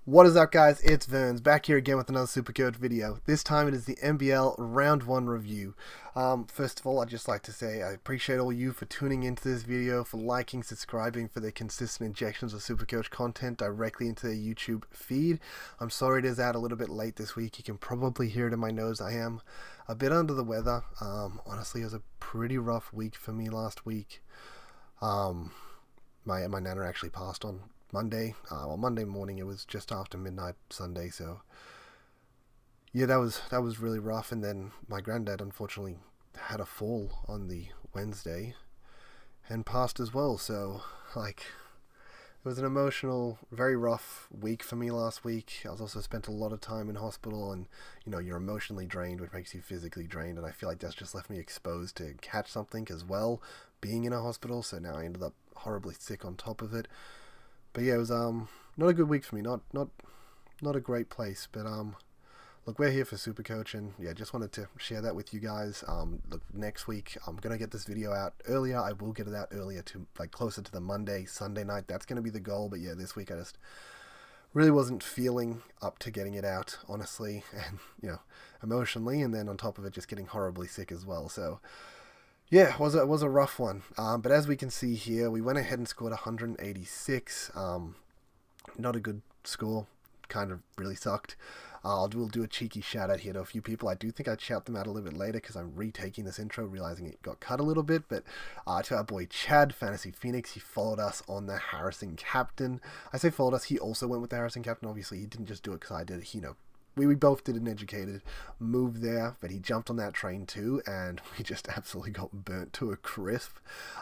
What is up, guys? It's Verns back here again with another Supercoach video. This time it is the NBL Round 1 review. First of all, I'd just like to say I appreciate all you for tuning into this video, for liking, subscribing, for the consistent injections of Supercoach content directly into their YouTube feed. I'm sorry it is out a little bit late this week. You can probably hear it in my nose. I am a bit under the weather. Honestly, it was a pretty rough week for me last week. My nana actually passed on Monday. Monday morning. It was just after midnight Sunday, so yeah, that was really rough. And then my granddad unfortunately had a fall on the Wednesday and passed as well. So it was an emotional, very rough week for me last week. I was also spent a lot of time in hospital, and you're emotionally drained, which makes you physically drained, and I feel like that's just left me exposed to catch something as well, being in a hospital. So now I ended up horribly sick on top of it. But yeah, it was not a good week for me. Not a great place. But look, we're here for Supercoach, and yeah, just wanted to share that with you guys. Look, next week I'm gonna get this video out earlier. I will get it out earlier, to closer to the Sunday night. That's gonna be the goal. But yeah, this week I just really wasn't feeling up to getting it out, honestly, and emotionally, and then on top of it, just getting horribly sick as well. So yeah, it was a rough one. But as we can see here, we went ahead and scored 186. Not a good score. Kind of really sucked. We'll do a cheeky shout out here to a few people. I do think I'd shout them out a little bit later because I'm retaking this intro, realizing it got cut a little bit. But to our boy Chad, Fantasy Phoenix, he followed us on the Harrison Captain. I say followed us, he also went with the Harrison Captain. Obviously, he didn't just do it because I did it. We both did an educated move there, but he jumped on that train too, and we just absolutely got burnt to a crisp.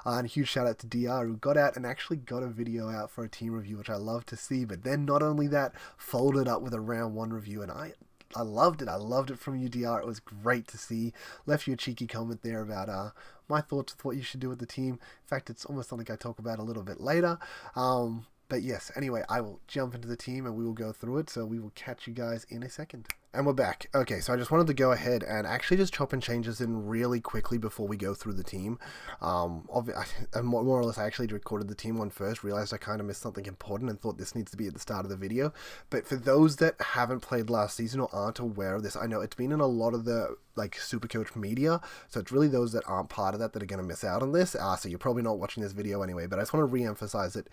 And a huge shout out to DR, who got out and actually got a video out for a team review, which I love to see. But then not only that, followed up with a round 1 review, and I loved it. I loved it from you, DR. It was great to see. Left you a cheeky comment there about my thoughts with what you should do with the team. In fact, it's almost something I talk about a little bit later. But yes, anyway, I will jump into the team and we will go through it. So we will catch you guys in a second. And we're back. Okay, so I just wanted to go ahead and actually just chop in changes in really quickly before we go through the team. More or less, I actually recorded the team one first, realized I kind of missed something important and thought this needs to be at the start of the video. But for those that haven't played last season or aren't aware of this, I know it's been in a lot of the Supercoach media, so it's really those that aren't part of that are going to miss out on this. So you're probably not watching this video anyway, but I just want to re-emphasize it.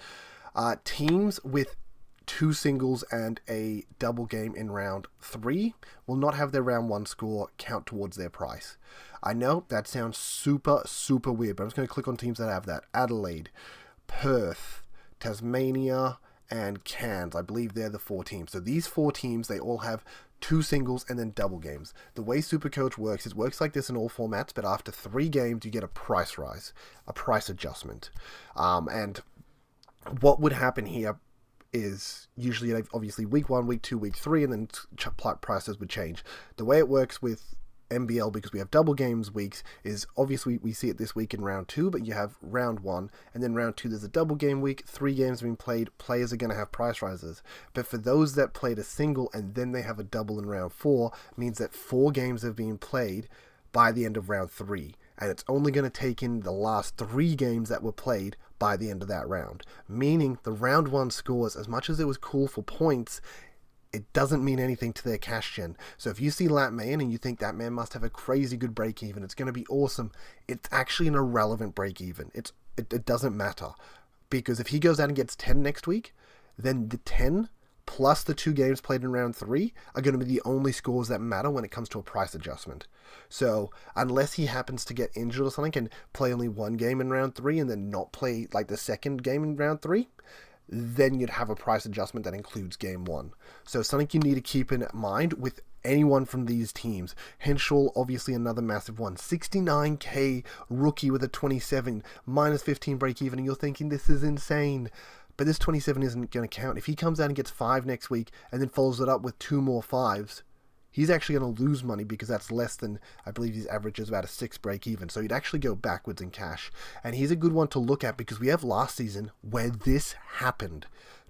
Teams with 2 singles and a double game in round 3 will not have their round 1 score count towards their price. I know that sounds super weird, but I'm just going to click on teams that have that. Adelaide, Perth, Tasmania, and Cairns. I believe they're the 4 teams. So these 4 teams, they all have 2 singles and then double games. The way Supercoach works, it works like this in all formats, but after 3 games, you get a price rise, a price adjustment. And what would happen here is usually, obviously, week 1, week 2, week 3, and then prices would change. The way it works with NBL, because we have double games weeks, is obviously we see it this week in round 2, but you have round 1, and then round 2 there's a double game week, 3 games being played, players are going to have price rises. But for those that played a single and then they have a double in round 4, means that 4 games have been played by the end of round 3. And it's only going to take in the last 3 games that were played by the end of that round. Meaning the round 1 scores, as much as it was cool for points, it doesn't mean anything to their cash gen. So if you see that man and you think that man must have a crazy good break even, it's going to be awesome, it's actually an irrelevant break even. It doesn't matter. Because if he goes out and gets 10 next week, then the 10 plus the 2 games played in round 3 are going to be the only scores that matter when it comes to a price adjustment. So unless he happens to get injured or something and play only 1 game in round 3 and then not play the second game in round 3, then you'd have a price adjustment that includes game 1. So something you need to keep in mind with anyone from these teams. Henschel, obviously another massive one. 69k rookie with a 27, minus 15 break even, and you're thinking this is insane. But this 27 isn't going to count. If he comes out and gets 5 next week and then follows it up with 2 more 5s, he's actually going to lose money because that's less than, I believe his average is about a 6 break even. So he'd actually go backwards in cash. And he's a good one to look at because we have last season where this happened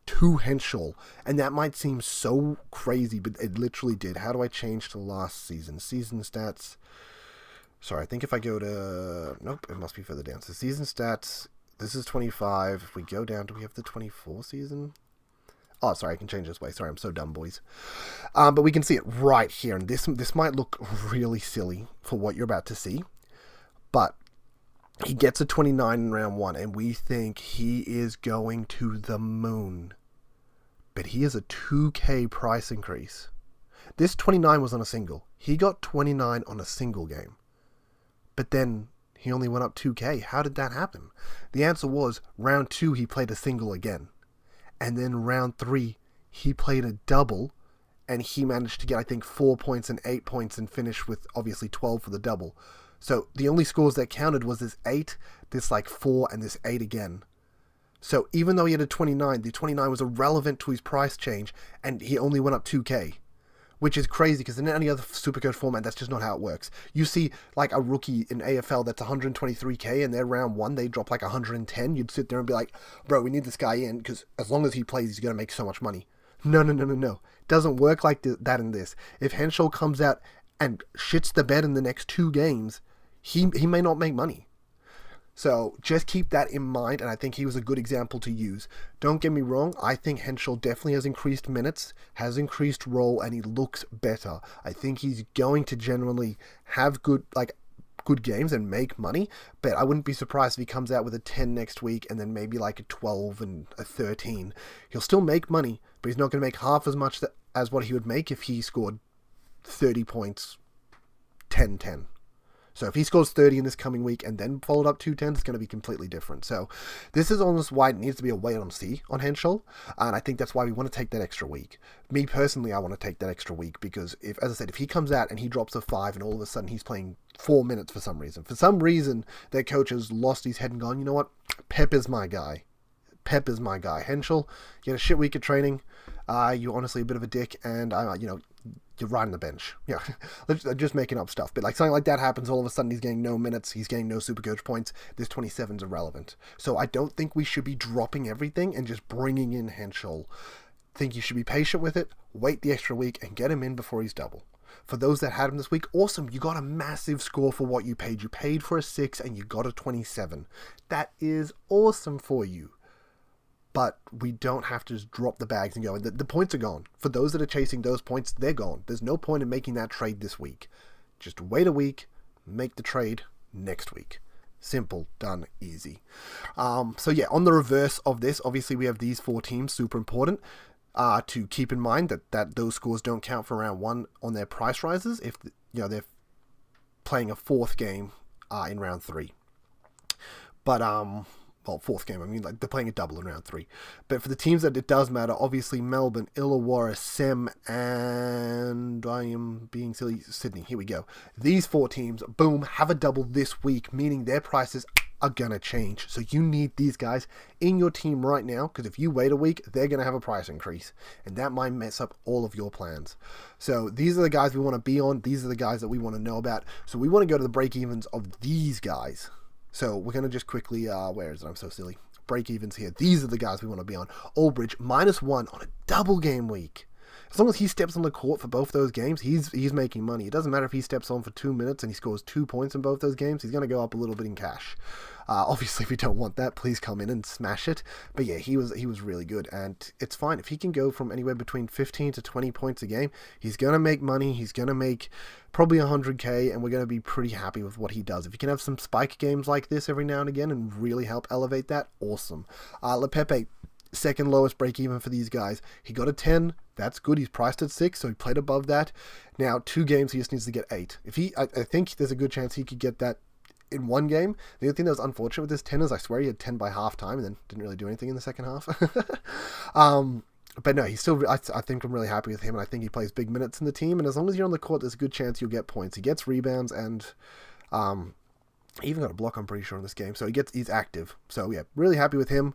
to Henschel. And that might seem so crazy, but it literally did. How do I change to last season? Season stats. Sorry, I think if I go to... Nope, it must be further down. So season stats... This is 25. If we go down, do we have the 24 season? Oh, sorry, I can change this way. Sorry, I'm so dumb, boys. But we can see it right here, and this might look really silly for what you're about to see, but he gets a 29 in round 1, and we think he is going to the moon. But he has a 2K price increase. This 29 was on a single. He got 29 on a single game. But then he only went up 2K. How did that happen? The answer was round 2 he played a single again. And then round 3 he played a double, and he managed to get, I think, 4 points and 8 points and finish with obviously 12 for the double. So the only scores that counted was this 8, this like 4, and this 8 again. So even though he had a 29, the 29 was irrelevant to his price change, and he only went up 2K. Which is crazy, because in any other Supercoach format, that's just not how it works. You see, like, a rookie in AFL that's 123K, and their round 1, they drop like 110. You'd sit there and be like, bro, we need this guy in, because as long as he plays, he's going to make so much money. No. It doesn't work like that in this. If Henschel comes out and shits the bed in the next 2 games, he may not make money. So just keep that in mind, and I think he was a good example to use. Don't get me wrong, I think Henschel definitely has increased minutes, has increased role, and he looks better. I think he's going to generally have good games and make money, but I wouldn't be surprised if he comes out with a 10 next week and then maybe like a 12 and a 13. He'll still make money, but he's not going to make half as much as what he would make if he scored 30 points, 10-10. So if he scores 30 in this coming week and then followed up 210, it's going to be completely different. So this is almost why it needs to be a wait and see on Henschel. And I think that's why we want to take that extra week. Me personally, I want to take that extra week because, as I said, if he comes out and he drops a 5 and all of a sudden he's playing 4 minutes for some reason their coach has lost his head and gone, you know what, Pep is my guy. Henschel, you had a shit week of training. You're honestly a bit of a dick, and you're riding the bench. Yeah, just making up stuff. But like something like that happens, all of a sudden he's getting no minutes, he's getting no Supercoach points. This 27's irrelevant. So I don't think we should be dropping everything and just bringing in Henschel. I think you should be patient with it, wait the extra week, and get him in before he's double. For those that had him this week, awesome. You got a massive score for what you paid. You paid for a 6 and you got a 27. That is awesome for you. But we don't have to just drop the bags and go. The points are gone. For those that are chasing those points, they're gone. There's no point in making that trade this week. Just wait a week, make the trade next week. Simple, done, easy. So yeah, on the reverse of this, obviously we have these 4 teams, super important to keep in mind that those scores don't count for round 1 on their price rises if they're playing a 4th game in round 3. But 4th game, I mean, like, they're playing a double in round 3. But for the teams that it does matter, obviously Melbourne, Illawarra, Sem, and I am being silly, Sydney. Here we go. These 4 teams, boom, have a double this week, meaning their prices are going to change. So you need these guys in your team right now, because if you wait a week, they're going to have a price increase, and that might mess up all of your plans. So these are the guys we want to be on. These are the guys that we want to know about. So we want to go to the break-evens of these guys. So we're going to just quickly, where is it? I'm so silly. Break-evens here. These are the guys we want to be on. Aldridge, -1 on a double game week. As long as he steps on the court for both those games, he's making money. It doesn't matter if he steps on for 2 minutes and he scores 2 points in both those games. He's going to go up a little bit in cash. Obviously, if you don't want that, please come in and smash it. But yeah, he was really good, and it's fine. If he can go from anywhere between 15 to 20 points a game, he's going to make money. He's going to make probably 100K, and we're going to be pretty happy with what he does. If he can have some spike games like this every now and again and really help elevate that, awesome. Lepepe, second lowest break even for these guys. He got a 10. That's good. He's priced at 6, so he played above that. Now, 2 games, he just needs to get 8. I think there's a good chance he could get that in 1 game. The other thing that was unfortunate with this 10 is I swear he had 10 by halftime and then didn't really do anything in the second half. But no, he's still, I think I'm really happy with him, and I think he plays big minutes in the team, and as long as you're on the court, there's a good chance you'll get points. He gets rebounds, and he even got a block, I'm pretty sure, in this game, so he's active. So yeah, really happy with him.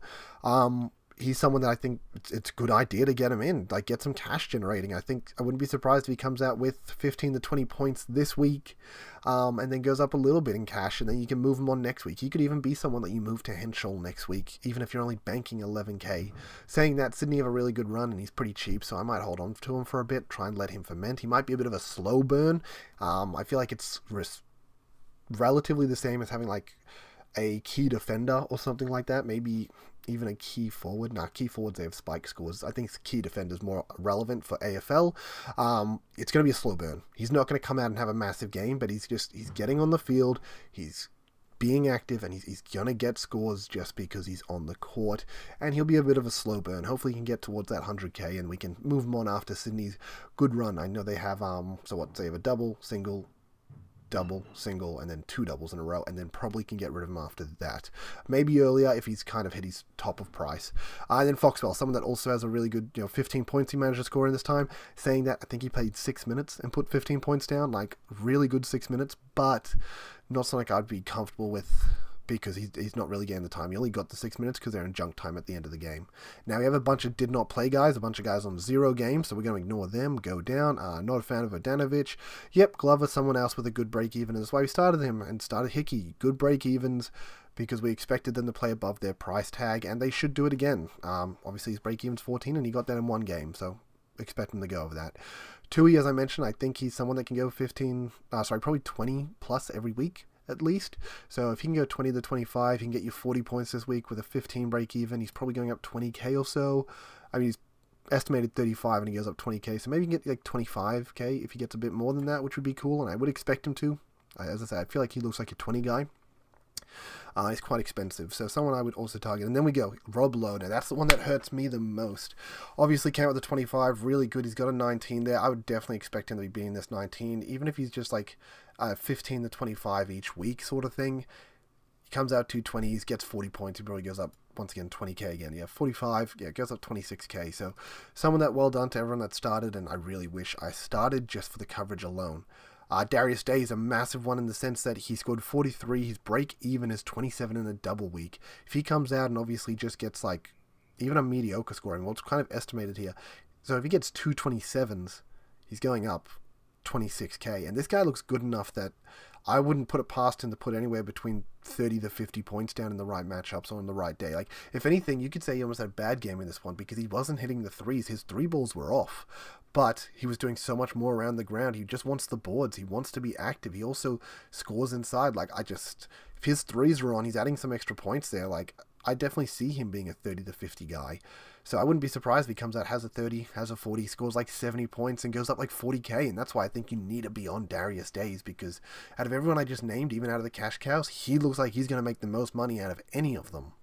He's someone that I think it's a good idea to get him in, like get some cash generating. I wouldn't be surprised if he comes out with 15 to 20 points this week, and then goes up a little bit in cash, and then you can move him on next week. He could even be someone that you move to Henschel next week, even if you're only banking 11K. Saying that, Sydney have a really good run, and he's pretty cheap, so I might hold on to him for a bit, try and let him ferment. He might be a bit of a slow burn. I feel like it's relatively the same as having like a key defender or something like that. Maybe even a key forward. Nah, key forwards, they have spike scores. I think key defender's more relevant for AFL. It's going to be a slow burn. He's not going to come out and have a massive game, but he's getting on the field. He's being active, and he's going to get scores just because he's on the court, and he'll be a bit of a slow burn. Hopefully he can get towards that 100k, and we can move him on after Sydney's good run. I know they have, they have a double, single, double, single, and then 2 doubles in a row, and then probably can get rid of him after that. Maybe earlier if he's kind of hit his top of price. And then Foxwell, someone that also has a really good, 15 points he managed to score in this time, saying that I think he played 6 minutes and put 15 points down, like really good 6 minutes, but not something I'd be comfortable with because he's not really getting the time. He only got the 6 minutes because they're in junk time at the end of the game. Now we have a bunch of did not play guys, a bunch of guys on 0 games, so we're going to ignore them, go down. Not a fan of Vodanovic. Yep, Glover, someone else with a good break even, and that's why we started him, and started Hickey. Good break evens because we expected them to play above their price tag, and they should do it again. Obviously his break even's 14, and he got that in 1 game, so expect him to go over that. Tui, as I mentioned, I think he's someone that can go probably 20 plus every week at least. So if he can go 20 to 25, he can get you 40 points this week with a 15 break even. He's probably going up 20k or so. I mean, he's estimated 35 and he goes up 20k, so maybe you can get like 25k if he gets a bit more than that, which would be cool, and I would expect him to. As I said, I feel like he looks like a 20 guy. He's quite expensive, so someone I would also target. And then we go Rob Lowe. Now that's the one that hurts me the most. Obviously came out with a 25, really good. He's got a 19 there. I would definitely expect him to be beating this 19, even if he's just like 15 to 25 each week sort of thing. He comes out 220s, gets 40 points. He probably goes up once again 20k again. Yeah, 45. Yeah, goes up 26k. So someone that well done to everyone that started, and I really wish I started just for the coverage alone. Darius Day is a massive one in the sense that he scored 43. His break even is 27 in a double week. If he comes out and obviously just gets like even a mediocre scoring, well, it's kind of estimated here. So if he gets 227s, he's going up 26k. And this guy looks good enough that I wouldn't put it past him to put anywhere between 30 to 50 points down in the right matchups or on the right day. Like, if anything, you could say he almost had a bad game in this one because he wasn't hitting the threes. His 3 balls were off, but he was doing so much more around the ground. He just wants the boards. He wants to be active. He also scores inside. Like, if his 3s are on, he's adding some extra points there. Like, I definitely see him being a 30 to 50 guy. So I wouldn't be surprised if he comes out, has a 30, has a 40, scores like 70 points, and goes up like 40k. And that's why I think you need to be on Darius Days, because out of everyone I just named, even out of the cash cows, he looks like he's going to make the most money out of any of them.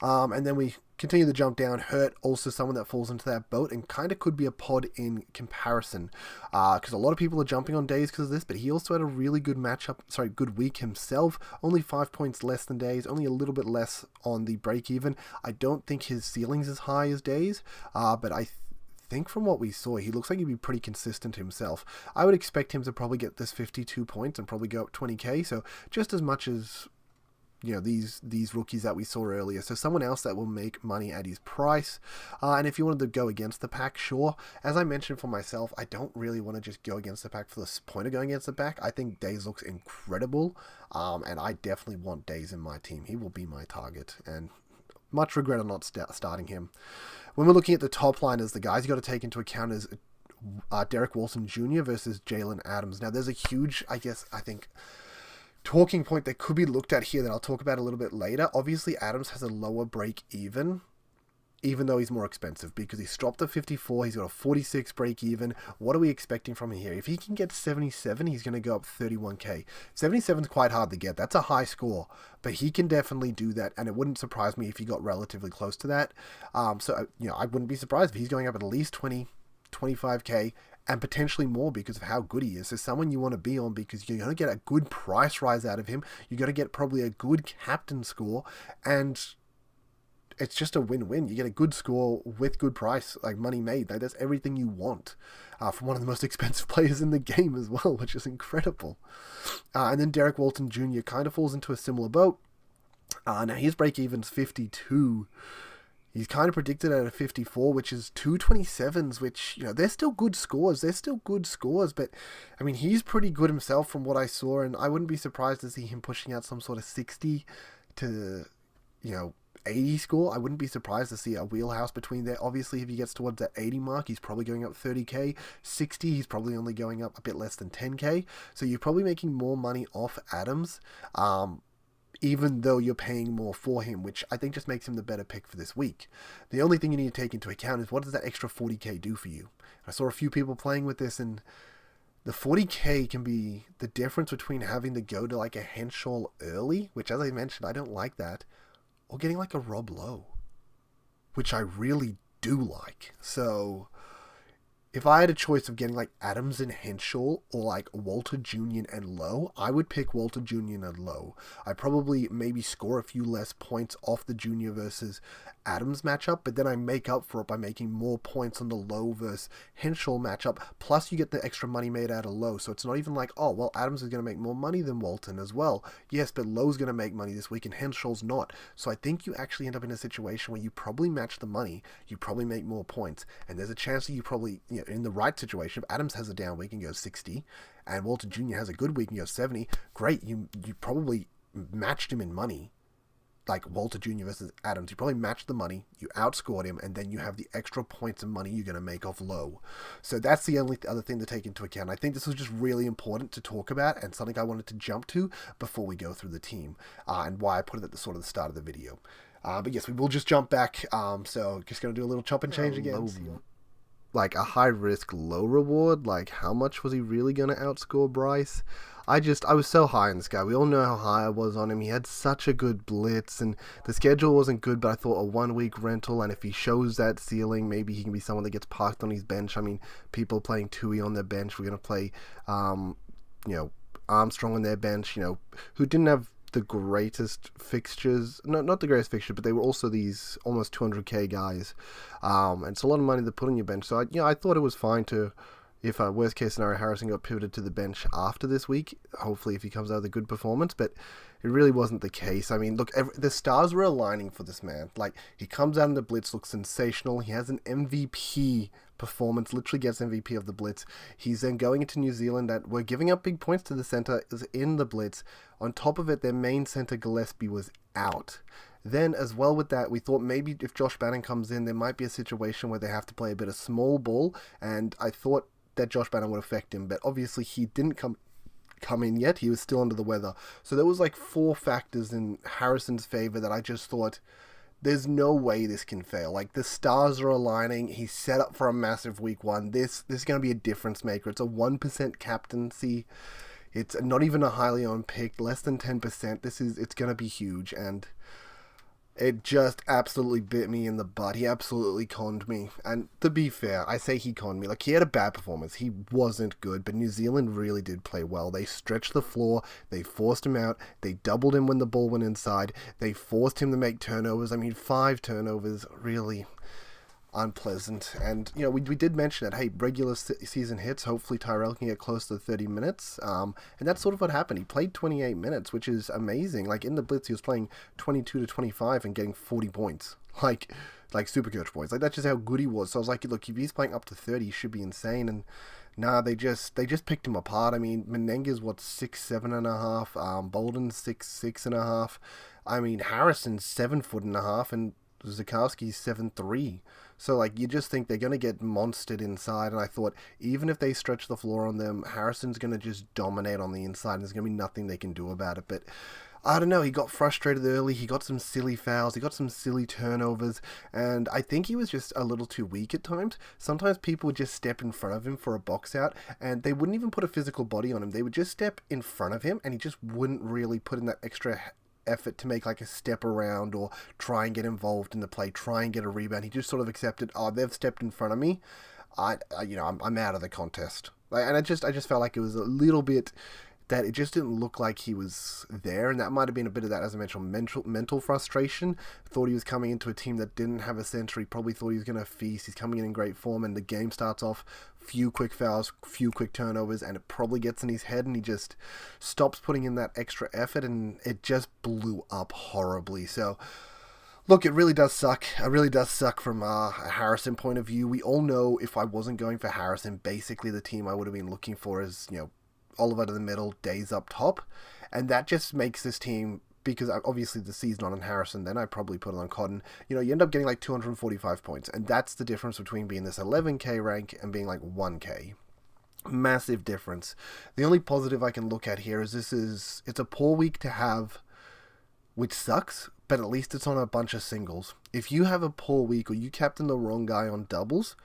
And then we continue to jump down. Hurt, also someone that falls into that boat and kind of could be a pod in comparison, because a lot of people are jumping on Days because of this, but he also had a really good good week himself. Only 5 points less than Days, only a little bit less on the break even. I don't think his ceiling's as high as Days, but I think from what we saw, he looks like he'd be pretty consistent himself. I would expect him to probably get this 52 points and probably go up 20k, so just as much as these rookies that we saw earlier. So someone else that will make money at his price. And if you wanted to go against the pack, sure. As I mentioned for myself, I don't really want to just go against the pack for the point of going against the pack. I think Days looks incredible, and I definitely want Days in my team. He will be my target, and much regret on not starting him. When we're looking at the top liners, the guys you got to take into account is Derek Wilson Jr. versus Jalen Adams. Now, there's a huge, I think, talking point that could be looked at here that I'll talk about a little bit later. Obviously, Adams has a lower break even though he's more expensive, because he's dropped to 54, he's got a 46 break even. What are we expecting from him here? If he can get 77, he's going to go up 31k. 77 is quite hard to get. That's a high score, but he can definitely do that, and it wouldn't surprise me if he got relatively close to that. I wouldn't be surprised if he's going up at least 20, 25k, and potentially more because of how good he is. So someone you want to be on, because you're going to get a good price rise out of him. You're going to get probably a good captain score, and it's just a win-win. You get a good score with good price, like money made. Like, that's everything you want from one of the most expensive players in the game as well, which is incredible. And then Derek Walton Jr. kind of falls into a similar boat. Now his break even's 52. He's kind of predicted at a 54, which is 227s, which, they're still good scores. But, I mean, he's pretty good himself from what I saw, and I wouldn't be surprised to see him pushing out some sort of 60 to, 80 score. I wouldn't be surprised to see a wheelhouse between there. Obviously, if he gets towards that 80 mark, he's probably going up 30k. 60, he's probably only going up a bit less than 10k. So you're probably making more money off Adams. even though you're paying more for him, which I think just makes him the better pick for this week. The only thing you need to take into account is what does that extra 40k do for you? I saw a few people playing with this, and the 40k can be the difference between having to go to like a Henshaw early, which as I mentioned, I don't like that, or getting like a Rob Lowe, which I really do like. So if I had a choice of getting like Adams and Henshaw or like Walter Jr. and Lowe, I would pick Walter Jr. and Lowe. I probably maybe score a few less points off the Jr. versus Adams matchup, but then I make up for it by making more points on the Lowe versus Henshaw matchup, plus you get the extra money made out of Lowe. So it's not even like, oh, well, Adams is going to make more money than Walton as well. Yes, but Lowe's going to make money this week and Henshaw's not. So I think you actually end up in a situation where you probably match the money, you probably make more points, and there's a chance that you probably, in the right situation, if Adams has a down week and goes 60, and Walter Jr. has a good week and goes 70, great, you probably matched him in money. Like Walter Jr. versus Adams, you probably matched the money, you outscored him, and then you have the extra points of money you're going to make off Lowe. So that's the only other thing to take into account. I think this was just really important to talk about and something I wanted to jump to before we go through the team, and why I put it at the sort of the start of the video. But yes, we will just jump back. So just going to do a little chop and change again. Like a high risk, low reward. Like how much was he really going to outscore Bryce? I was so high on this guy. We all know how high I was on him. He had such a good blitz, and the schedule wasn't good, but I thought a 1 week rental, and if he shows that ceiling, maybe he can be someone that gets parked on his bench. I mean, people playing Tui on their bench. We're going to play, Armstrong on their bench, who didn't have the greatest fixtures. No, not the greatest fixture, but they were also these almost 200k guys. And it's a lot of money to put on your bench. So, I thought it was fine to, if worst case scenario, Harrison got pivoted to the bench after this week, hopefully if he comes out with a good performance, but it really wasn't the case. I mean, look, the stars were aligning for this man. Like, he comes out in the blitz, looks sensational. He has an MVP performance, literally gets MVP of the blitz. He's then going into New Zealand that we're giving up big points to the center in the blitz. On top of it, their main center Gillespie was out. Then, as well with that, we thought maybe if Josh Bannon comes in, there might be a situation where they have to play a bit of small ball, and I thought that Josh Bannon would affect him, but obviously he didn't come in yet. He was still under the weather. So there was like 4 factors in Harrison's favor that I just thought, there's no way this can fail. Like, the stars are aligning. He's set up for a massive week 1. This is going to be a difference maker. It's a 1% captaincy. It's not even a highly owned pick, less than 10%. It's going to be huge, and it just absolutely bit me in the butt. He absolutely conned me. And to be fair, I say he conned me. Like, he had a bad performance. He wasn't good, but New Zealand really did play well. They stretched the floor. They forced him out. They doubled him when the ball went inside. They forced him to make turnovers. I mean, 5 turnovers, really unpleasant. And, we did mention that, hey, regular season hits, hopefully Tyrell can get close to 30 minutes. And that's sort of what happened. He played 28 minutes, which is amazing. Like, in the blitz, he was playing 22 to 25 and getting 40 points. Like Supercoach points. Like, that's just how good he was. So I was like, look, if he's playing up to 30, he should be insane. And nah, they just picked him apart. I mean, Menenga's 6'7.5", Bolden's 6'6.5". I mean, Harrison's 7'1.5", and Zakowski's 7'3". So, like, you just think they're going to get monstered inside, and I thought, even if they stretch the floor on them, Harrison's going to just dominate on the inside, and there's going to be nothing they can do about it. But I don't know, he got frustrated early, he got some silly fouls, he got some silly turnovers, and I think he was just a little too weak at times. Sometimes people would just step in front of him for a box out, and they wouldn't even put a physical body on him. They would just step in front of him, and he just wouldn't really put in that extra effort to make like a step around or try and get involved in the play, try and get a rebound. He just sort of accepted, oh, they've stepped in front of me, I'm out of the contest. And I just felt like it was a little bit that it just didn't look like he was there, and that might have been a bit of that, as I mentioned, mental frustration. Thought he was coming into a team that didn't have a center. He probably thought he was going to feast. He's coming in great form, and the game starts off, few quick fouls, few quick turnovers, and it probably gets in his head, and he just stops putting in that extra effort, and it just blew up horribly. So, look, it really does suck. It really does suck from a Harrison point of view. We all know if I wasn't going for Harrison, basically the team I would have been looking for is, Oliver to the middle, Days up top. And that just makes this team, because obviously the C's not on Harrison, then I probably put it on Cotton. You end up getting like 245 points. And that's the difference between being this 11k rank and being like 1k. Massive difference. The only positive I can look at here is it's a poor week to have which sucks, but at least it's on a bunch of singles. If you have a poor week or you captain the wrong guy on doubles,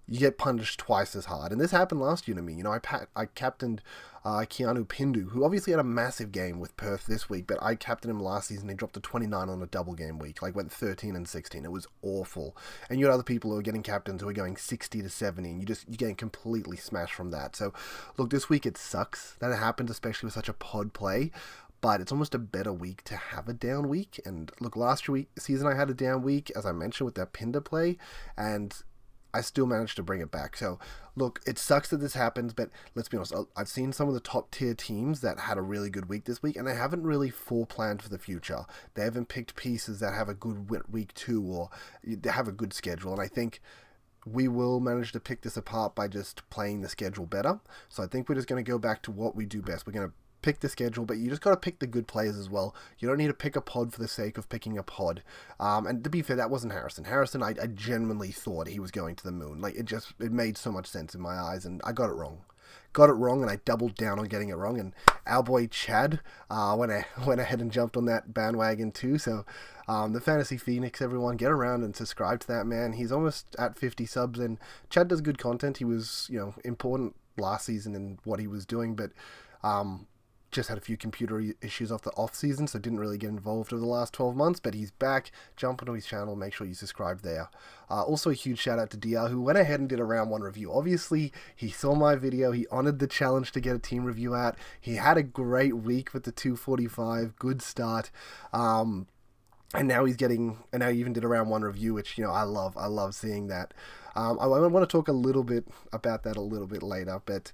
you get punished twice as hard. And this happened last year to me. You know, I captained Keanu Pindu, who obviously had a massive game with Perth this week, but I captained him last season. He dropped to 29 on a double game week, like went 13 and 16. It was awful. And you had other people who are getting captains who are going 60 to 70, and you're getting completely smashed from that. So, look, this week it sucks that it happened, especially with such a pod play. But it's almost a better week to have a down week. And look, last season I had a down week, as I mentioned, with that Pinder play, and I still managed to bring it back. So, look, it sucks that this happens, but let's be honest. I've seen some of the top tier teams that had a really good week this week, and they haven't really planned for the future. They haven't picked pieces that have a good week too, or they have a good schedule. And I think we will manage to pick this apart by just playing the schedule better. So I think we're just going to go back to what we do best. We're going to pick the schedule, but you just got to pick the good players as well. You don't need to pick a pod for the sake of picking a pod. And to be fair, that wasn't Harrison. Harrison, I genuinely thought he was going to the moon. Like, it made so much sense in my eyes, and I got it wrong. And I doubled down on getting it wrong. And our boy Chad went ahead and jumped on that bandwagon too. So the Fantasy Phoenix, everyone, get around and subscribe to that man. He's almost at 50 subs, and Chad does good content. He was, important last season in what he was doing, but just had a few computer issues off the off season, so didn't really get involved over the last 12 months, but he's back. Jump onto his channel, make sure you subscribe there. Also a huge shout out to DR, who went ahead and did a round 1 review. Obviously, he saw my video, he honored the challenge to get a team review out. He had a great week with the 245, good start. And now he even did a round 1 review, which, I love seeing that. I want to talk a little bit about that a little bit later, but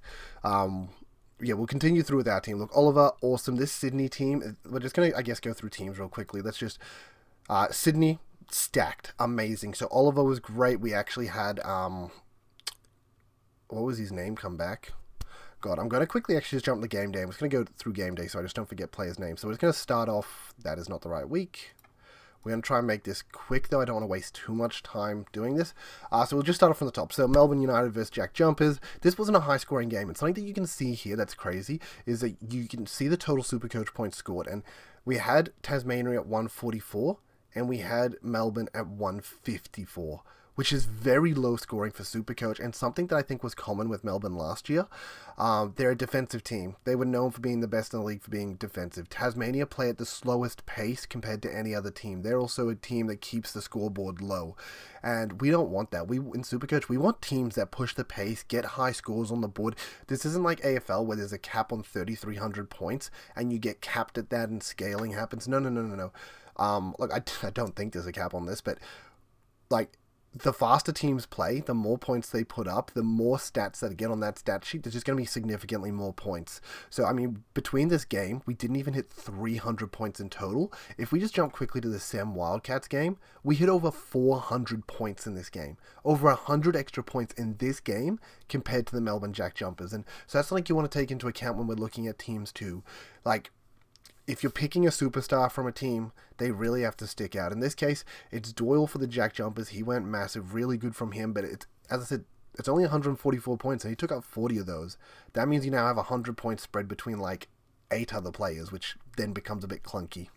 yeah, we'll continue through with our team. Look, Oliver, awesome. This Sydney team, we're just going to, I guess, go through teams real quickly. Let's just, Sydney, stacked, amazing. So Oliver was great. We actually had, what was his name come back? God, I'm going to quickly actually just jump the game day. I'm just going to go through game day so I just don't forget players' names. So we're just going to start off, that is not the right week. We're going to try and make this quick, though. I don't want to waste too much time doing this. So we'll just start off from the top. So Melbourne United versus Jack Jumpers. This wasn't a high-scoring game. And something that you can see here that's crazy is that you can see the total Supercoach points scored. And we had Tasmania at 144, and we had Melbourne at 154, which is very low scoring for Supercoach, and something that I think was common with Melbourne last year. They're a defensive team. They were known for being the best in the league for being defensive. Tasmania play at the slowest pace compared to any other team. They're also a team that keeps the scoreboard low, and we don't want that. In Supercoach, we want teams that push the pace, get high scores on the board. This isn't like AFL where there's a cap on 3,300 points, and you get capped at that and scaling happens. No. Look, I don't think there's a cap on this, but like, the faster teams play, the more points they put up, the more stats that get on that stat sheet, there's just going to be significantly more points. So, I mean, between this game, we didn't even hit 300 points in total. If we just jump quickly to the Sam Wildcats game, we hit over 400 points in this game. Over 100 extra points in this game compared to the Melbourne Jack Jumpers. And so that's something you want to take into account when we're looking at teams too. Like, if you're picking a superstar from a team, they really have to stick out. In this case, it's Doyle for the Jack Jumpers. He went massive, really good from him, but as I said, it's only 144 points, and he took up 40 of those. That means you now have 100 points spread between like 8 other players, which then becomes a bit clunky.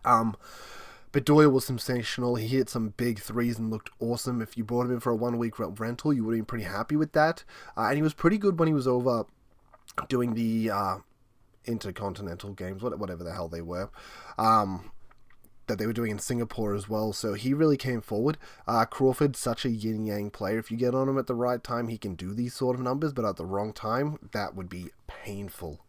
But Doyle was sensational. He hit some big threes and looked awesome. If you brought him in for a 1-week rental, you would have been pretty happy with that. And he was pretty good when he was over doing the intercontinental games, whatever the hell they were, that they were doing in Singapore as well. So he really came forward. Crawford's such a yin-yang player. If you get on him at the right time, he can do these sort of numbers, but at the wrong time, that would be painful.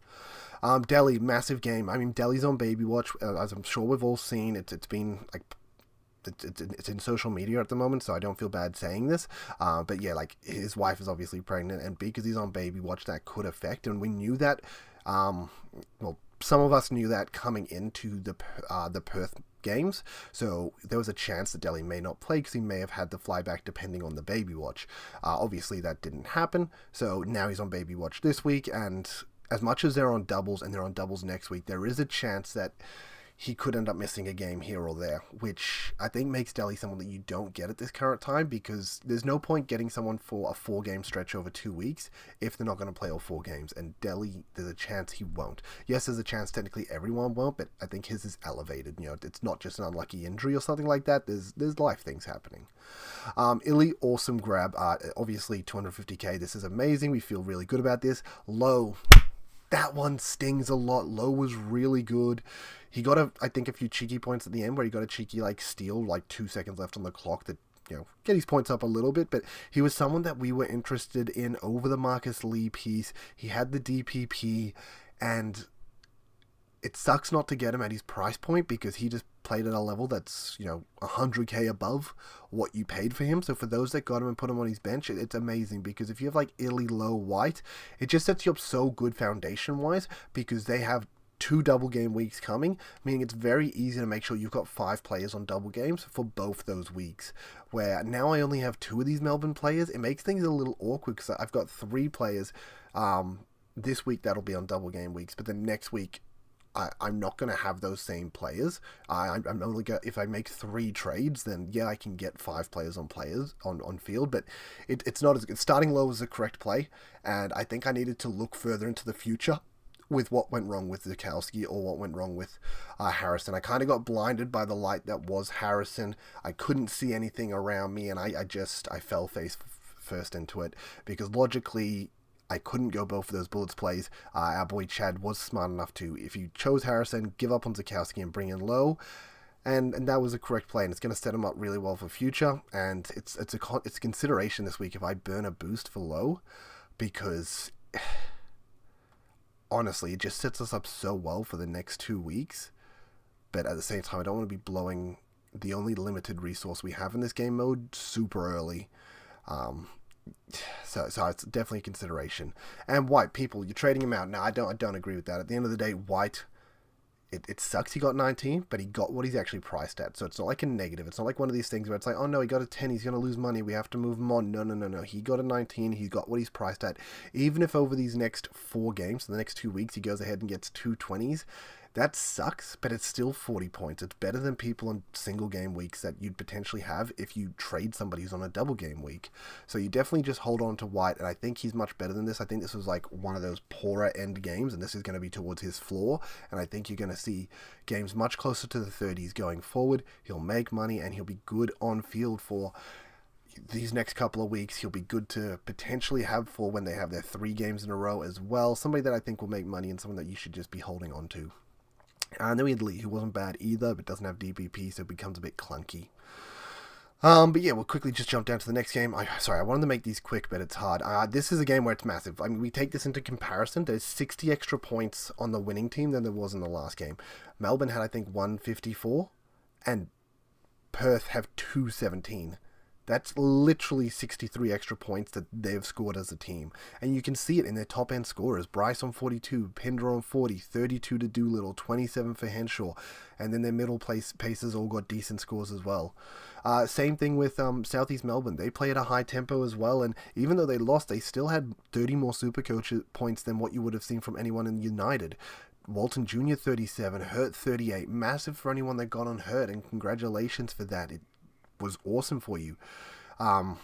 Delhi, massive game. I mean, Delhi's on baby watch, as I'm sure we've all seen. It's been like, it's in social media at the moment, so I don't feel bad saying this. But yeah, like, his wife is obviously pregnant, and because he's on baby watch, that could affect. And we knew that. Well, some of us knew that coming into the Perth games, so there was a chance that Delhi may not play because he may have had to fly back depending on the baby watch. Obviously, that didn't happen, so now he's on baby watch this week, and as much as they're on doubles and they're on doubles next week, there is a chance that he could end up missing a game here or there, which I think makes Delhi someone that you don't get at this current time, because there's no point getting someone for a 4-game stretch over 2 weeks if they're not going to play all 4 games. And Delhi, there's a chance he won't. Yes, there's a chance technically everyone won't, but I think his is elevated. It's not just an unlucky injury or something like that. There's life things happening. Illy, awesome grab. Obviously, 250k. This is amazing. We feel really good about this. Low. That one stings a lot. Low was really good. He got I think a few cheeky points at the end where he got a cheeky steal, 2 seconds left on the clock that, get his points up a little bit, but he was someone that we were interested in over the Marcus Lee piece. He had the DPP, and it sucks not to get him at his price point because he just played at a level that's, 100k above what you paid for him. So for those that got him and put him on his bench, it's amazing, because if you have Illy, Low, White, it just sets you up so good foundation-wise, because they have 2 double game weeks coming, meaning it's very easy to make sure you've got 5 players on double games for both those weeks. Where now I only have 2 of these Melbourne players, it makes things a little awkward because I've got 3 players this week that'll be on double game weeks, but then next week I'm not going to have those same players. I'm only going if I make 3 trades, then yeah, I can get 5 players on field, but it's not as good. Starting low was the correct play, and I think I needed to look further into the future with what went wrong with Zukowski or what went wrong with Harrison. I kind of got blinded by the light that was Harrison. I couldn't see anything around me, and I fell face first into it, because logically I couldn't go both of those bullets plays. Our boy Chad was smart enough to, if you chose Harrison, give up on Zukowski and bring in Low, and that was a correct play, and it's going to set him up really well for future. And it's a consideration this week if I burn a boost for Low, because honestly, it just sets us up so well for the next 2 weeks. But at the same time, I don't want to be blowing the only limited resource we have in this game mode super early. So it's definitely a consideration. And White, people, you're trading him out. No, I don't agree with that. At the end of the day, White, it sucks he got 19, but he got what he's actually priced at. So it's not like a negative. It's not like one of these things where it's like, oh no, he got a 10, he's going to lose money, we have to move him on. No. He got a 19, he got what he's priced at. Even if over these next 4 games, so the next 2 weeks, he goes ahead and gets 2 20s, that sucks, but it's still 40 points. It's better than people on single game weeks that you'd potentially have if you trade somebody who's on a double game week. So you definitely just hold on to White, and I think he's much better than this. I think this was one of those poorer end games, and this is going to be towards his floor, and I think you're going to see games much closer to the 30s going forward. He'll make money, and he'll be good on field for these next couple of weeks. He'll be good to potentially have for when they have their 3 games in a row as well. Somebody that I think will make money, and someone that you should just be holding on to. And then we had Lee, who wasn't bad either, but doesn't have DPP, so it becomes a bit clunky. But yeah, we'll quickly just jump down to the next game. I wanted to make these quick, but it's hard. This is a game where it's massive. I mean, we take this into comparison. There's 60 extra points on the winning team than there was in the last game. Melbourne had, I think, 154, and Perth have 217. That's literally 63 extra points that they've scored as a team. And you can see it in their top-end scorers. Bryce on 42, Pinder on 40, 32 to Doolittle, 27 for Henshaw. And then their middle paces all got decent scores as well. Same thing with Southeast Melbourne. They play at a high tempo as well. And even though they lost, they still had 30 more Supercoach points than what you would have seen from anyone in United. Walton Jr. 37, Hurt 38. Massive for anyone that got on Hurt, and congratulations for that. It was awesome for you. And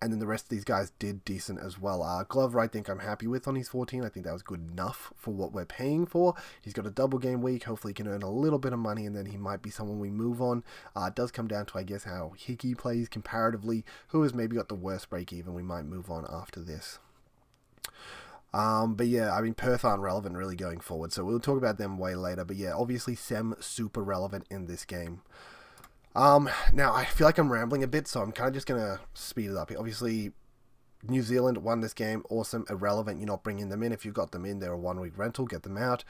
then the rest of these guys did decent as well. Glover, I think I'm happy with on his 14. I think that was good enough for what we're paying for. He's got a double game week. Hopefully he can earn a little bit of money, and then he might be someone we move on. It does come down to, I guess, how Hickey plays comparatively. Who has maybe got the worst break even? We might move on after this. But yeah, I mean, Perth aren't relevant really going forward, so we'll talk about them way later. But yeah, obviously Sem super relevant in this game. Now, I feel like I'm rambling a bit, so I'm kind of just going to speed it up. Obviously, New Zealand won this game. Awesome. Irrelevant. You're not bringing them in. If you've got them in, they're a 1-week rental. Get them out.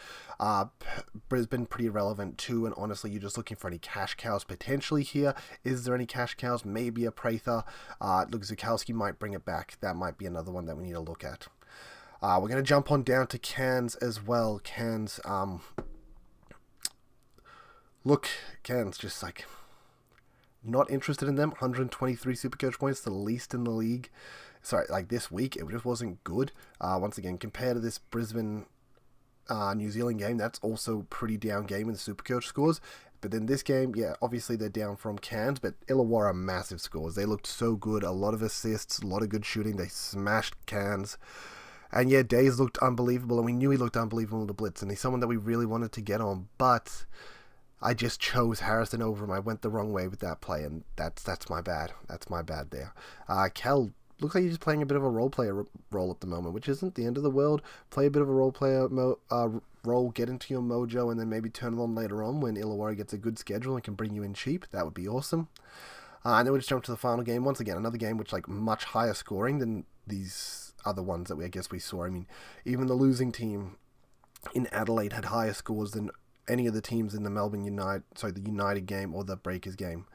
Brisbane, pretty irrelevant too, and honestly, you're just looking for any cash cows potentially here. Is there any cash cows? Maybe a Prather. Look, Zukowski might bring it back. That might be another one that we need to look at. We're going to jump on down to Cairns as well. Cairns, look, Cairns just not interested in them. 123 Supercoach points, the least in the league. Sorry, this week, it just wasn't good. Once again, compared to this Brisbane New Zealand game, that's also pretty down game in the Supercoach scores. But then this game, yeah, obviously they're down from Cairns, but Illawarra massive scores. They looked so good, a lot of assists, a lot of good shooting. They smashed Cairns. And yeah, Days looked unbelievable, and we knew he looked unbelievable in the Blitz, and he's someone that we really wanted to get on, but I just chose Harrison over him. I went the wrong way with that play, and that's my bad. That's my bad there. Kel looks like he's just playing a bit of a role player role at the moment, which isn't the end of the world. Play a bit of a role player role, get into your mojo, and then maybe turn it on later on when Illawarra gets a good schedule and can bring you in cheap. That would be awesome. And then we just jump to the final game once again. Another game which like much higher scoring than these other ones that I guess we saw. I mean, even the losing team in Adelaide had higher scores than any of the teams in the the United game or the Breakers game.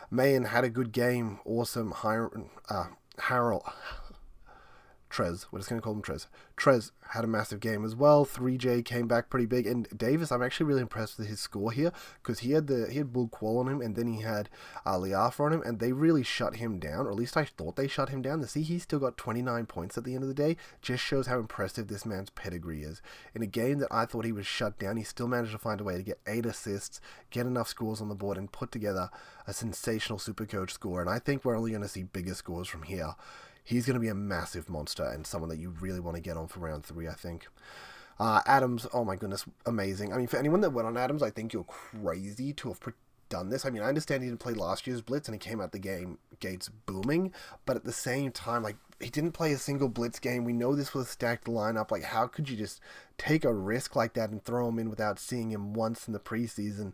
Mayan had a good game. Awesome. Harold. Trez, we're just going to call him Trez. Trez had a massive game as well. 3J came back pretty big. And Davis, I'm actually really impressed with his score here because he had Bull Qual on him and then he had Liafa on him and they really shut him down, or at least I thought they shut him down. To see he still got 29 points at the end of the day just shows how impressive this man's pedigree is. In a game that I thought he was shut down, he still managed to find a way to get 8 assists, get enough scores on the board and put together a sensational Supercoach score. And I think we're only going to see bigger scores from here. He's going to be a massive monster and someone that you really want to get on for round 3, I think. Adams, oh my goodness, amazing. I mean, for anyone that went on Adams, I think you're crazy to have done this. I mean, I understand he didn't play last year's Blitz and he came out the gates booming, but at the same time, like, he didn't play a single Blitz game. We know this was a stacked lineup. Like, how could you just take a risk like that and throw him in without seeing him once in the preseason?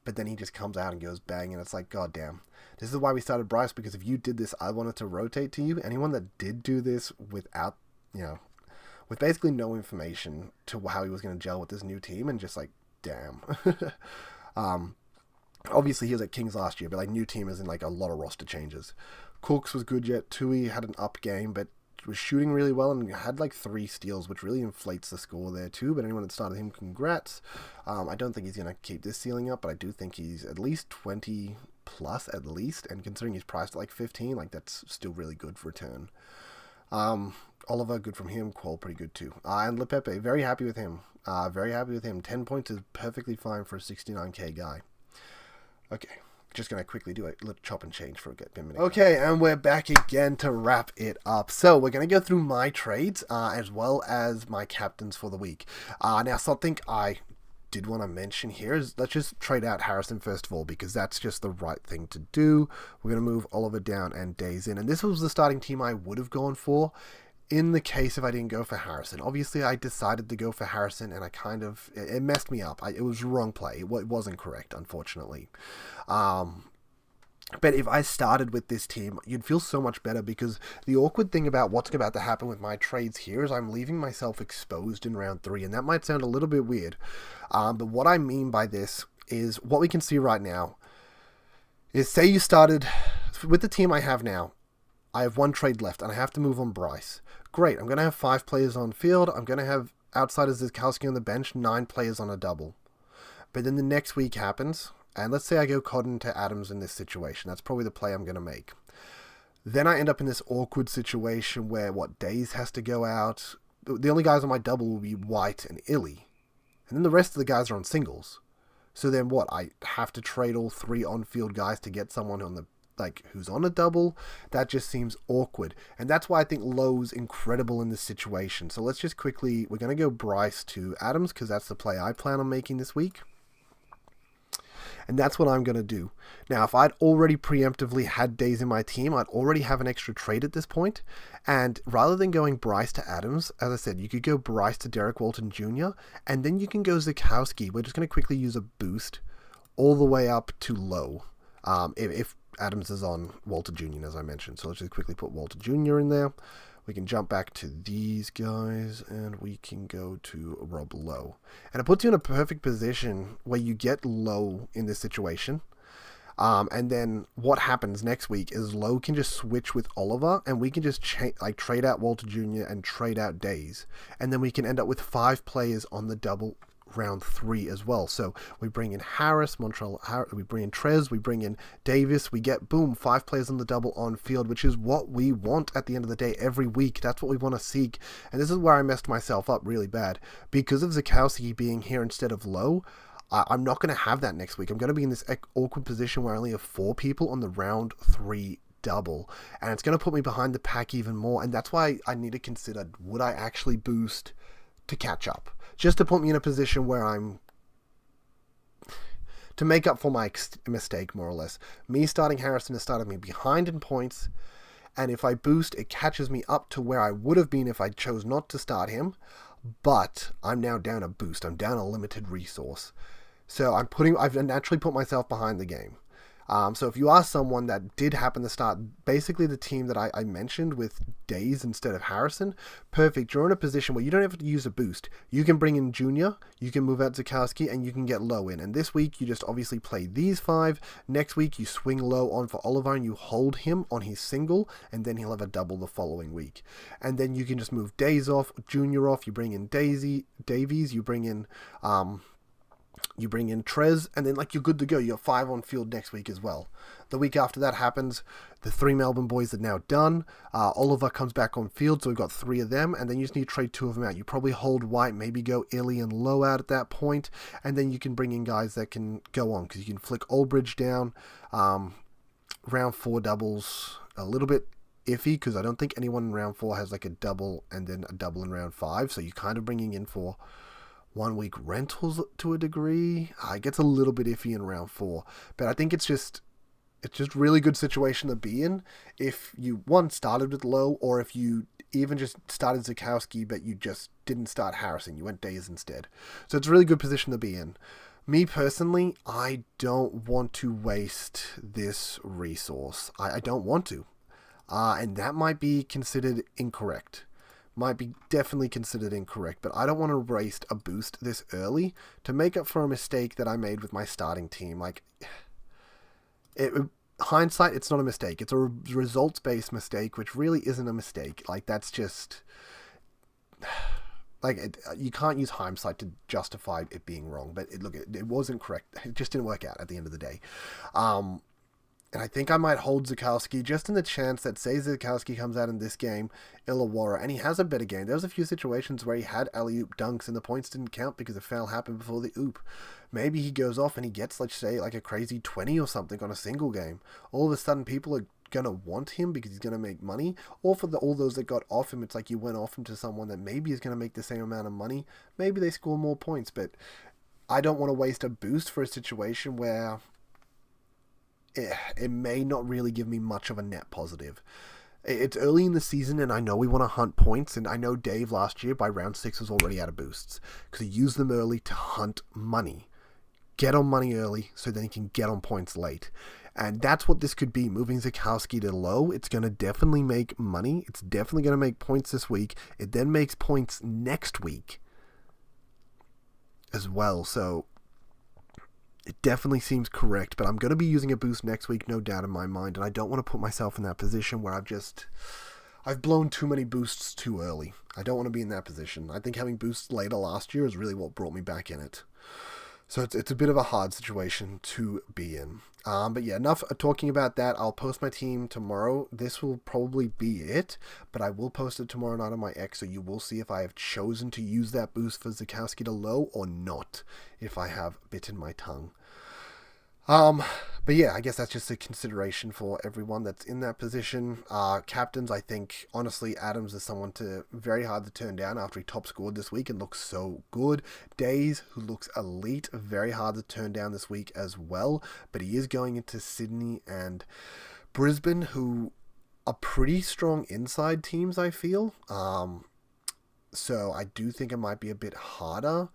But then he just comes out and goes bang, and it's like, god damn. This is why we started Bryce, because if you did this, I wanted to rotate to you. Anyone that did do this without, with basically no information to how he was going to gel with this new team, and just like, damn. Obviously, he was at Kings last year, but like new team is in like a lot of roster changes. Cooks was good yet. Tui had an up game, but was shooting really well and had like 3 steals, which really inflates the score there too. But anyone that started him, congrats. I don't think he's going to keep this ceiling up, but I do think he's at least 20 plus at least, and considering he's priced at like 15, like that's still really good for return. Oliver, good from him. Qual, pretty good too. And Lepepe, very happy with him. 10 points is perfectly fine for a 69k guy. Okay, just going to quickly do a little chop and change for a minute. Okay, and we're back again to wrap it up. So we're going to go through my trades as well as my captains for the week. Now, something I did want to mention here is let's just trade out Harrison first of all, because that's just the right thing to do. We're going to move Oliver down and Days in. And this was the starting team I would have gone for in the case if I didn't go for Harrison. Obviously, I decided to go for Harrison, and it messed me up. It was the wrong play. It wasn't correct, unfortunately. But if I started with this team, you'd feel so much better, because the awkward thing about what's about to happen with my trades here is I'm leaving myself exposed in round 3, and that might sound a little bit weird. But what I mean by this is what we can see right now is, say you started with the team I have now. I have 1 trade left, and I have to move on Bryce. Great, I'm going to have 5 players on field. I'm going to have, outside of Zizkowski on the bench, 9 players on a double. But then the next week happens, and let's say I go Cotton to Adams in this situation. That's probably the play I'm going to make. Then I end up in this awkward situation where, Days has to go out. The only guys on my double will be White and Illy. And then the rest of the guys are on singles. So then I have to trade all 3 on-field guys to get someone on the who's on a double. That just seems awkward. And that's why I think Lowe's incredible in this situation. So let's just quickly, we're going to go Bryce to Adams, because that's the play I plan on making this week. And that's what I'm going to do. Now, if I'd already preemptively had Days in my team, I'd already have an extra trade at this point. And rather than going Bryce to Adams, as I said, you could go Bryce to Derek Walton Jr. And then you can go Zukowski. We're just going to quickly use a boost all the way up to low. If Adams is on Walter Jr., as I mentioned. So let's just quickly put Walter Jr. in there. We can jump back to these guys, and we can go to Rob Lowe. And it puts you in a perfect position where you get Lowe in this situation. And then what happens next week is Lowe can just switch with Oliver, and we can just trade out Walter Jr. and trade out Days. And then we can end up with 5 players on the double round 3 as well. So we bring in Harris, we bring in Trez, we bring in Davis, we get, boom, 5 players on the double on field, which is what we want at the end of the day every week. That's what we want to seek. And this is where I messed myself up really bad. Because of Zakowski being here instead of Low, I'm not going to have that next week. I'm going to be in this awkward position where I only have 4 people on the round 3 double, and it's going to put me behind the pack even more. And that's why I need to consider, would I actually boost to catch up, just to put me in a position where I'm to make up for my mistake, more or less. Me starting Harrison has started me behind in points, and if I boost, it catches me up to where I would have been if I chose not to start him. But I'm now down a boost. I'm down a limited resource. So I've naturally put myself behind the game. So if you are someone that did happen to start basically the team that I mentioned with Days instead of Harrison, perfect. You're in a position where you don't have to use a boost. You can bring in Junior, you can move out Zakowski, and you can get Low in. And this week, you just obviously play these 5. Next week, you swing Low on for Oliver, and you hold him on his single, and then he'll have a double the following week. And then you can just move Days off, Junior off, you bring in Davies, you bring in Trez, and then you're good to go. You have 5 on field next week as well. The week after that happens, the 3 Melbourne boys are now done. Oliver comes back on field, so we've got 3 of them, and then you just need to trade 2 of them out. You probably hold White, maybe go Illy and Low out at that point, and then you can bring in guys that can go on, because you can flick Aldridge down. Round 4 doubles, a little bit iffy, because I don't think anyone in round 4 has a double and then a double in round 5, so you're kind of bringing in for 1 week rentals to a degree. It gets a little bit iffy in round 4, but I think it's just really good situation to be in if you started with Low, or if you even just started Zakowski but you just didn't start Harrison, you went Days instead. So it's a really good position to be in. Me personally, I don't want to waste this resource. I don't want to, and that might be considered incorrect. Might be definitely considered incorrect, but I don't want to waste a boost this early to make up for a mistake that I made with my starting team. Hindsight, it's not a mistake. It's a results-based mistake, which really isn't a mistake. That's just you can't use hindsight to justify it being wrong. But it wasn't correct. It just didn't work out at the end of the day. And I think I might hold Zakowski just in the chance that, say Zakowski comes out in this game, Illawarra, and he has a better game. There was a few situations where he had alley-oop dunks and the points didn't count because a foul happened before the oop. Maybe he goes off and he gets, let's say, a crazy 20 or something on a single game. All of a sudden, people are going to want him because he's going to make money. Or for all those that got off him, it's you went off him to someone that maybe is going to make the same amount of money. Maybe they score more points, but I don't want to waste a boost for a situation where it may not really give me much of a net positive. It's early in the season, and I know we want to hunt points, and I know Dave last year by round 6 was already out of boosts because he used them early to hunt money. Get on money early so then he can get on points late. And that's what this could be, moving Zakowski to Low. It's going to definitely make money. It's definitely going to make points this week. It then makes points next week as well, so it definitely seems correct, but I'm going to be using a boost next week, no doubt in my mind, and I don't want to put myself in that position where I've blown too many boosts too early. I don't want to be in that position. I think having boosts later last year is really what brought me back in it. So it's a bit of a hard situation to be in. But yeah, enough talking about that. I'll post my team tomorrow. This will probably be it, but I will post it tomorrow night on my X, so you will see if I have chosen to use that boost for Zakowski to Low or not, if I have bitten my tongue. But yeah, I guess that's just a consideration for everyone that's in that position. Captains, I think, honestly, Adams is someone very hard to turn down after he top scored this week and looks so good. Days, who looks elite, very hard to turn down this week as well. But he is going into Sydney and Brisbane, who are pretty strong inside teams, I feel. So I do think it might be a bit harder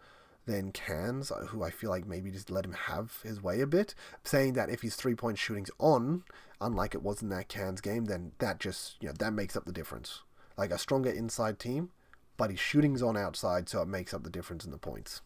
than Cairns, who I feel like maybe just let him have his way a bit. Saying that if his 3-point shooting's on, unlike it was in that Cairns game, then that just, that makes up the difference. A stronger inside team, but his shooting's on outside, so it makes up the difference in the points.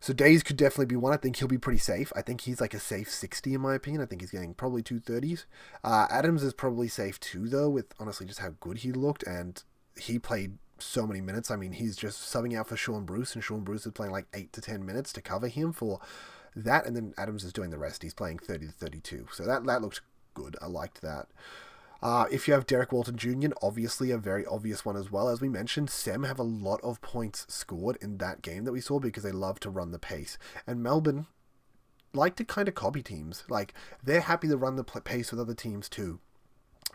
So Days could definitely be one. I think he'll be pretty safe. I think he's a safe 60 in my opinion. I think he's getting probably 230s. Adams is probably safe too, though, with honestly just how good he looked, and he played so many minutes. I mean, he's just subbing out for Sean Bruce, and Sean Bruce is playing like 8 to 10 minutes to cover him for that, and then Adams is doing the rest. He's playing 30 to 32. So that looks good. I liked that. If you have Derek Walton Jr., obviously a very obvious one as well. As we mentioned, Sem have a lot of points scored in that game that we saw because they love to run the pace. And Melbourne like to kind of copy teams. Like, they're happy to run the pace with other teams too.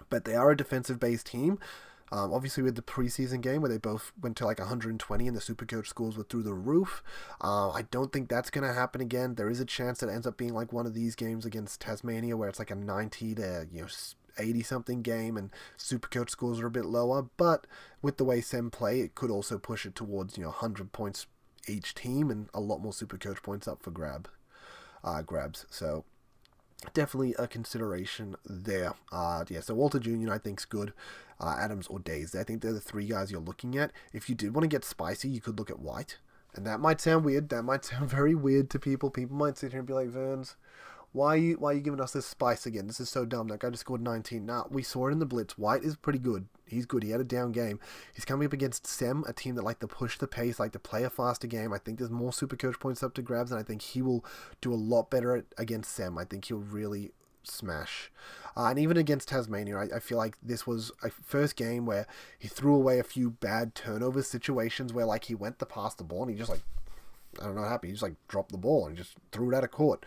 But they are a defensive-based team. Obviously, with the preseason game where they both went to like 120 and the Supercoach scores were through the roof. I don't think that's going to happen again. There is a chance that it ends up being like one of these games against Tasmania where it's like a 90 to 80-something game and Supercoach scores are a bit lower. But with the way Sem play, it could also push it towards 100 points each team and a lot more Supercoach points up for grabs. So definitely a consideration there. So Walter Jr. I think's good. Adams or Days. I think they're the three guys you're looking at. If you did want to get spicy, you could look at White. And that might sound weird. That might sound very weird to people. People might sit here and be like, Verns, why are you giving us this spice again? This is so dumb. That guy just scored 19. Nah, we saw it in the Blitz. White is pretty good. He's good. He had a down game. He's coming up against Sem, a team that like to push the pace, like to play a faster game. I think there's more Supercoach points up to grabs, and I think he will do a lot better against Sem. I think he'll really smash. And even against Tasmania, I feel like this was a first game where he threw away a few bad turnover situations where like he went to pass the ball and he just like, I don't know what happened. He just like dropped the ball and just threw it out of court.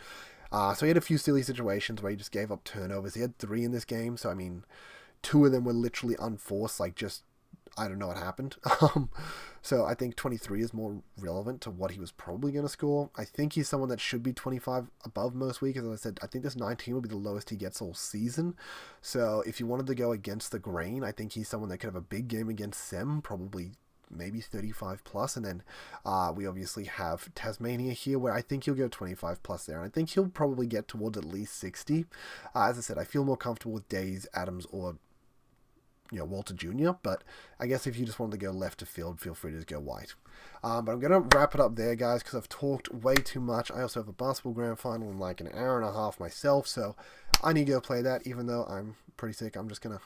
So he had a few silly situations where he just gave up turnovers. He had 3 in this game, so I mean, 2 of them were literally unforced, like just, I don't know what happened. So I think 23 is more relevant to what he was probably going to score. I think he's someone that should be 25 above most weeks. As I said, I think this 19 will be the lowest he gets all season. So if you wanted to go against the grain, I think he's someone that could have a big game against Sem, probably maybe 35 plus, and then we obviously have Tasmania here where I think he'll go 25 plus there, and I think he'll probably get towards at least 60. As I said, I feel more comfortable with Days, Adams, or Walter Jr., but I guess if you just wanted to go left to field, feel free to just go White. But I'm going to wrap it up there, guys, because I've talked way too much. I also have a basketball grand final in like an hour and a half myself, so I need to go play that. Even though I'm pretty sick, I'm just gonna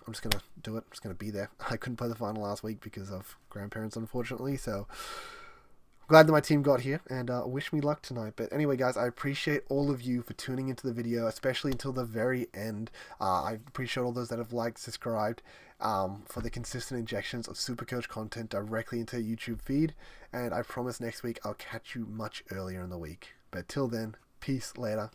do it. I'm just gonna be there. I couldn't play the final last week because of grandparents, unfortunately. So glad that my team got here, and wish me luck tonight. But anyway, guys, I appreciate all of you for tuning into the video, especially until the very end. I appreciate all those that have liked, subscribed, for the consistent injections of Supercoach content directly into your YouTube feed. And I promise next week I'll catch you much earlier in the week. But till then, peace, later.